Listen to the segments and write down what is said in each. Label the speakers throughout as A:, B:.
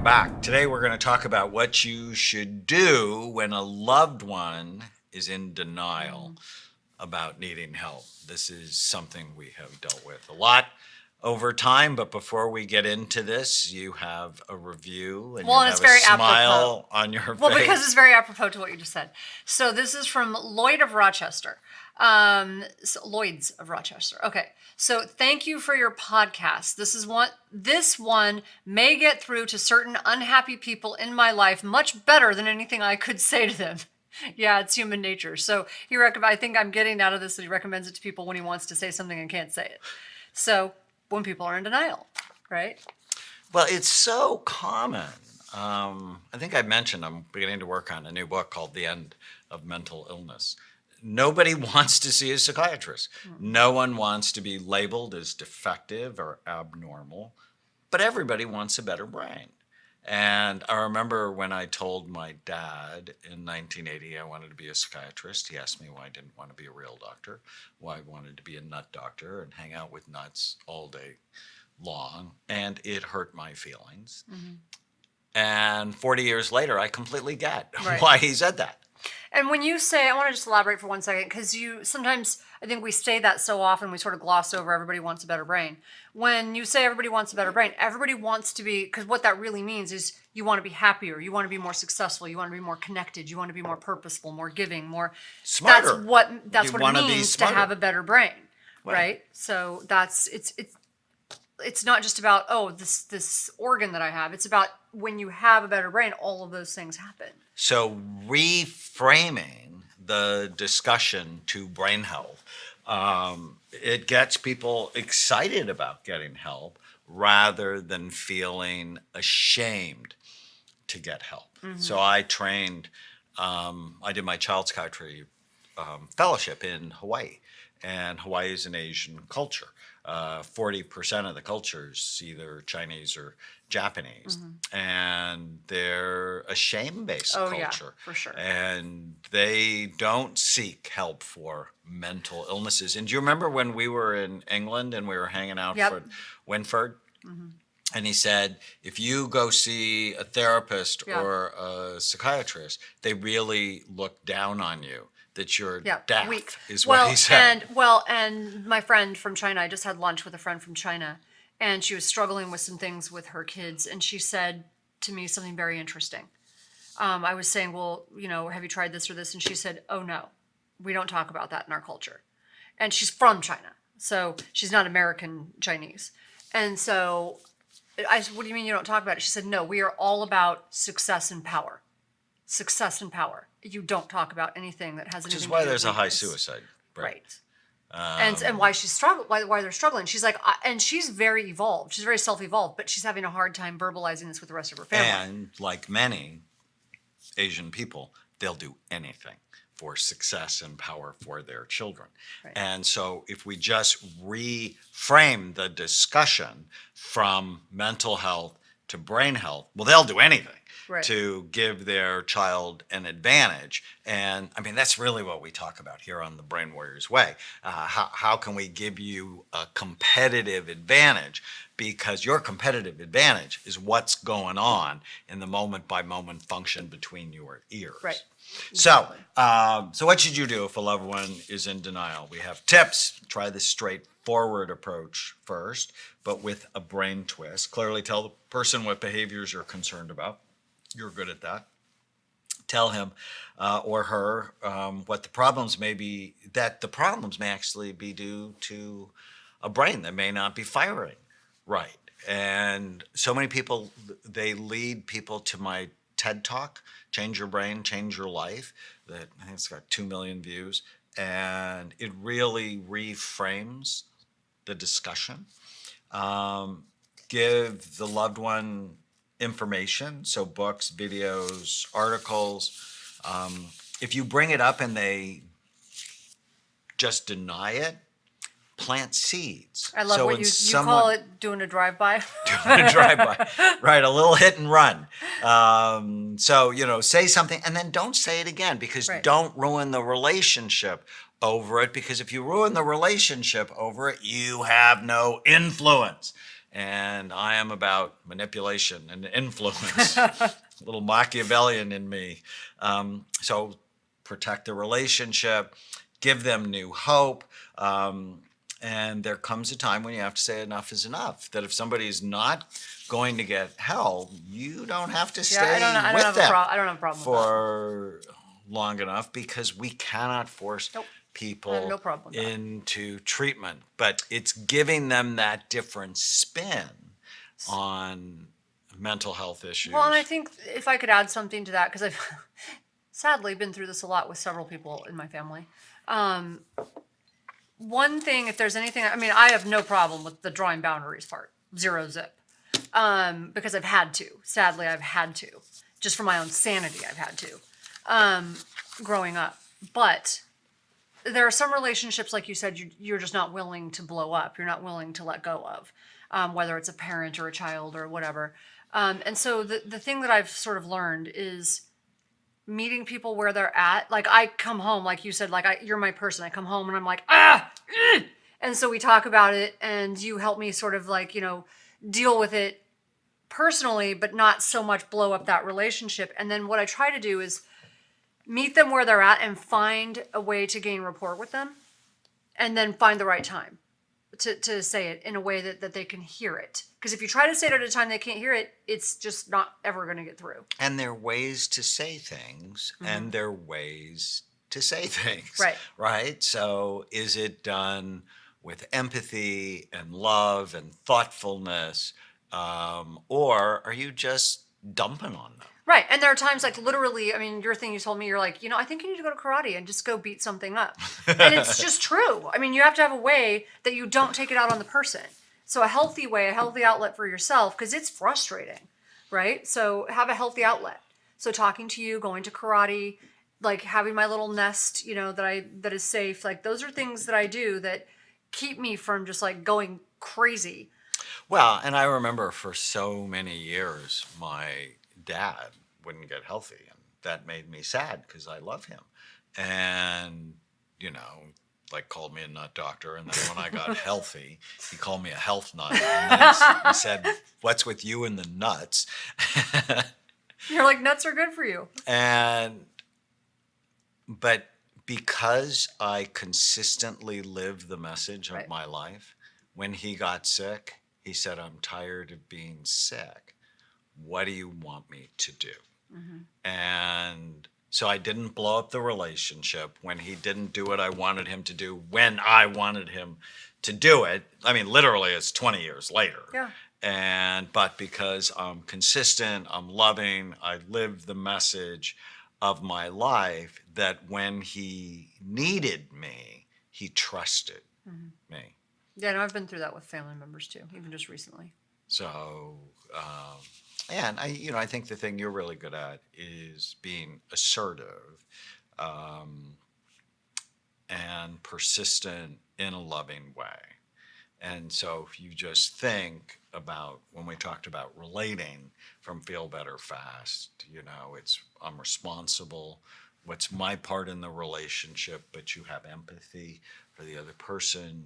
A: back. Today we're going to talk about what you should do when a loved one is in denial about needing help. This is something we have dealt with a lot over time, but before we get into this, you have a review and
B: Well,
A: you
B: and
A: have
B: it's very
A: a smile
B: apropos.
A: on your face.
B: Well, because it's very apropos to what you just said. So this is from Lloyd of Rochester. Lloyd's of Rochester. Okay. So thank you for your podcast. This one may get through to certain unhappy people in my life much better than anything I could say to them. Yeah, it's human nature. So I think I'm getting out of this that he recommends it to people when he wants to say something and can't say it. So when people are in denial, right?
A: Well, it's so common. I think I mentioned I'm beginning to work on a new book called The End of Mental Illness. Nobody wants to see a psychiatrist. No one wants to be labeled as defective or abnormal, but everybody wants a better brain. And I remember when I told my dad in 1980 I wanted to be a psychiatrist, he asked me why I didn't want to be a real doctor, why I wanted to be a nut doctor and hang out with nuts all day long, and it hurt my feelings. And 40 years later, I completely get why he said that.
B: And when you say, I want to just elaborate for 1 second, because sometimes I think we say that so often, we sort of gloss over everybody wants a better brain. When you say everybody wants a better brain, everybody wants to be, because what that really means is you want to be happier, you want to be more successful, you want to be more connected, you want to be more purposeful, more giving, more
A: Smarter.
B: That's what it means to have a better brain, right? So it's not just about, this organ that I have. It's about when you have a better brain, all of those things happen.
A: So reframing the discussion to brain health, it gets people excited about getting help rather than feeling ashamed to get help. So I trained, I did my child psychiatry fellowship in Hawaii, and Hawaii is an Asian culture. 40% of the culture is either Chinese or Japanese, and they're a shame-based culture.
B: Yeah, for sure.
A: And they don't seek help for mental illnesses. And do you remember when we were in England and we were hanging out for Winford? And he said, if you go see a therapist or a psychiatrist, they really look down on you. That you're daft,
B: weak.
A: Is what he said.
B: And my friend from China, I just had lunch with a friend from China, and she was struggling with some things with her kids, and she said to me something very interesting. I was saying, well, have you tried this or this? And she said, oh no, we don't talk about that in our culture. And she's from China, so she's not American Chinese. And so I said, what do you mean you don't talk about it? She said, no, we are all about success and power. Success and power. You don't talk about anything that has anything to do with
A: Which is why there's a high
B: weakness.
A: suicide rate.
B: Right. And why why they're struggling. She's like, and she's very evolved. She's very self-evolved, but she's having a hard time verbalizing this with the rest of her family.
A: And like many Asian people, they'll do anything for success and power for their children. Right. And so if we just reframe the discussion from mental health to brain health, well, they'll do anything. Right. To give their child an advantage. And I mean, that's really what we talk about here on the Brain Warriors Way. How can we give you a competitive advantage? Because your competitive advantage is what's going on in the moment-by-moment function between your ears.
B: Right.
A: Exactly. So what should you do if a loved one is in denial? We have tips. Try the straightforward approach first, but with a brain twist. Clearly tell the person what behaviors you're concerned about. You're good at that. Tell him or her what the problems may be, that the problems may actually be due to a brain that may not be firing right. And so many people, they lead people to my TED Talk, Change Your Brain, Change Your Life, that I think it's got 2 million views. And it really reframes the discussion. Give the loved one information, so books, videos, articles. If you bring it up and they just deny it, plant seeds.
B: I love what you call it doing a drive-by.
A: Doing a drive-by, right, a little hit and run. So, say something and then don't say it again, because don't ruin the relationship over it, because if you ruin the relationship over it, you have no influence. and I am about manipulation and influence. A little Machiavellian in me. So protect the relationship, give them new hope. And there comes a time when you have to say enough is enough. That if somebody's not going to get help, you don't have to stay with them
B: I don't have a problem
A: for long enough, because we cannot force
B: Nope. I
A: people
B: have no problem with that.
A: into treatment. But it's giving them that different spin on mental health issues.
B: Well, and I think if I could add something to that, because I've sadly been through this a lot with several people in my family. One thing, if there's anything, I mean, I have no problem with the drawing boundaries part, 0 zip, because I've had to. Sadly, I've had to. Just for my own sanity, I've had to, growing up. But there are some relationships, like you said, you're just not willing to blow up. You're not willing to let go of, whether it's a parent or a child or whatever. And so the thing that I've sort of learned is meeting people where they're at. Like, I come home, like you said, like, you're my person. I come home and I'm like, and so we talk about it, and you help me sort of like, deal with it personally, but not so much blow up that relationship. And then what I try to do is meet them where they're at and find a way to gain rapport with them, and then find the right time to say it in a way that they can hear it. Because if you try to say it at a time they can't hear it, it's just not ever going to get through.
A: And there are ways to say things, and there are ways to say things.
B: Right.
A: Right? So is it done with empathy and love and thoughtfulness, or are you just dumping on them?
B: Right. And there are times, like, literally, I mean, your thing you told me, you're like, I think you need to go to karate and just go beat something up. And it's just true. I mean, you have to have a way that you don't take it out on the person. So a healthy way, a healthy outlet for yourself, because it's frustrating, right? So have a healthy outlet. So talking to you, going to karate, like having my little nest, that is safe. Like, those are things that I do that keep me from just like going crazy.
A: Well, and I remember for so many years, my dad wouldn't get healthy, and that made me sad because I love him. And, like, called me a nut doctor, and then when I got healthy, he called me a health nut. And then he said, "What's with you and the nuts?"
B: You're like, nuts are good for you.
A: But because I consistently lived the message of
B: Right.
A: my life, when he got sick, he said, "I'm tired of being sick. What do you want me to do?" And so I didn't blow up the relationship when he didn't do what I wanted him to do when I wanted him to do it. I mean, literally, it's 20 years later.
B: Yeah.
A: But because I'm consistent, I'm loving, I live the message of my life, that when he needed me, he trusted me.
B: Yeah, no, I've been through that with family members too, even just recently.
A: So, and I think the thing you're really good at is being assertive, and persistent in a loving way. And so if you just think about when we talked about relating from Feel Better Fast, it's I'm responsible. What's my part in the relationship? But you have empathy for the other person.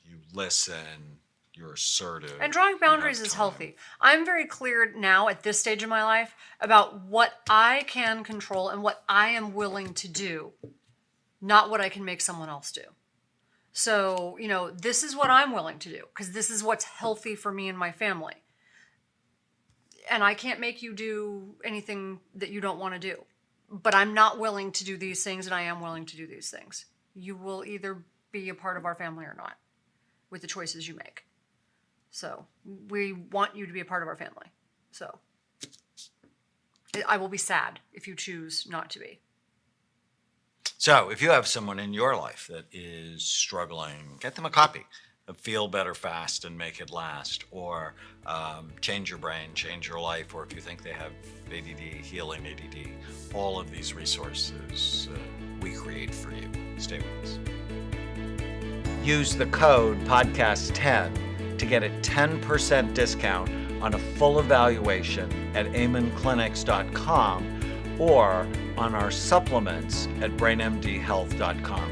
A: You listen. You're assertive.
B: And drawing boundaries is healthy. I'm very clear now at this stage of my life about what I can control and what I am willing to do, not what I can make someone else do. So, this is what I'm willing to do, because this is what's healthy for me and my family. And I can't make you do anything that you don't want to do. But I'm not willing to do these things, and I am willing to do these things. You will either be a part of our family or not, with the choices you make. So we want you to be a part of our family. So I will be sad if you choose not to be.
A: So if you have someone in your life that is struggling, get them a copy of Feel Better Fast and Make It Last, or Change Your Brain, Change Your Life, or if you think they have ADD, Healing ADD, all of these resources we create for you. Stay with us. Use the code podcast10 to get a 10% discount on a full evaluation at amenclinics.com or on our supplements at brainmdhealth.com.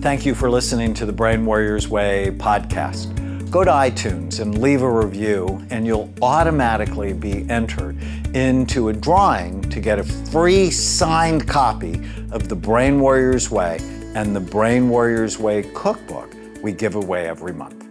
A: Thank you for listening to the Brain Warriors Way podcast. go to iTunes and leave a review, and you'll automatically be entered into a drawing to get a free signed copy of The Brain Warrior's Way and The Brain Warrior's Way cookbook we give away every month.